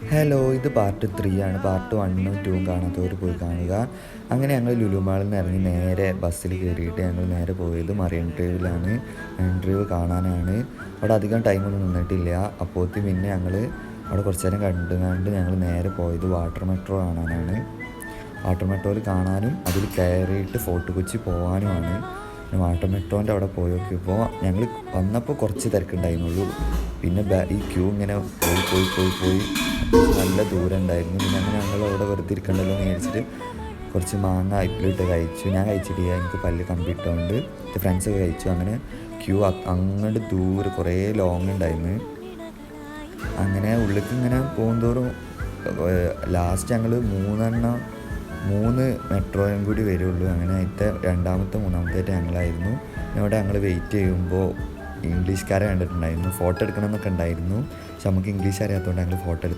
Hello, ഇത് part 3 ആണ്. Part 1ഉം 2ഉം കാണാത്തവർ പോയി കാണുക. അങ്ങനെ ഞങ്ങൾ ലുലു മാളിൽ നിന്ന് ഇറങ്ങി നേരെ ബസ്സിൽ കയറിയിട്ട് ഞങ്ങൾ നേരെ പോയത് മറൈൻ ഡ്രൈവിലാണ്. മറൈൻ ഡ്രൈവ് കാണാനാണ്. അവിടെ അധികം ടൈമൊന്നും നിന്നിട്ടില്ല. അപ്പോഴത്തേക്കും പിന്നെ ഞങ്ങൾ അവിടെ കുറച്ച് നേരം കണ്ടുകൊണ്ട് ഞങ്ങൾ നേരെ പോയത് വാട്ടർ മെട്രോ കാണാനാണ്. വാട്ടർ മെട്രോയിൽ കാണാനും അതിൽ കയറിയിട്ട് ഫോർട്ട് കൊച്ചി പോകാനുമാണ്. വാട്ടർ മെട്രോൻ്റെ അവിടെ പോയി നോക്കിയപ്പോൾ ഞങ്ങൾ വന്നപ്പോൾ കുറച്ച് തിരക്കുണ്ടായിരുന്നുള്ളൂ. പിന്നെ ഈ ക്യൂ ഇങ്ങനെ പോയി നല്ല ദൂരം ഉണ്ടായിരുന്നു. പിന്നെ അങ്ങനെ ഞങ്ങൾ അവിടെ വെറുതെ ഇരിക്കണ്ടല്ലോ എന്ന് വിചാരിച്ചിട്ട് കുറച്ച് മാങ്ങ ഇപ്പിലിട്ട് കഴിച്ചു. ഞാൻ കഴിച്ചിട്ടില്ല, എനിക്ക് പല്ല് കമ്പിട്ടുകൊണ്ട്. എൻ്റെ ഫ്രണ്ട്സൊക്കെ കഴിച്ചു. അങ്ങനെ ക്യൂ അങ്ങോട്ട് ദൂരെ കുറേ ലോങ് ഉണ്ടായിരുന്നു. അങ്ങനെ ഉള്ളിലേക്ക് ഇങ്ങനെ പോകുന്തോറും ലാസ്റ്റ് ഞങ്ങൾ 3 മെട്രോയും കൂടി വരുള്ളൂ. അങ്ങനെ അതിൻ്റെ മൂന്നാമത്തെ ഞങ്ങളായിരുന്നു. ഇവിടെ ഞങ്ങൾ വെയിറ്റ് ചെയ്യുമ്പോൾ ഇംഗ്ലീഷുകാരെ കണ്ടിട്ടുണ്ടായിരുന്നു. ഫോട്ടോ എടുക്കണം എന്നൊക്കെ ഉണ്ടായിരുന്നു. പക്ഷെ നമുക്ക് ഇംഗ്ലീഷ് അറിയാത്തതുകൊണ്ട് ഞങ്ങൾ ഫോട്ടോ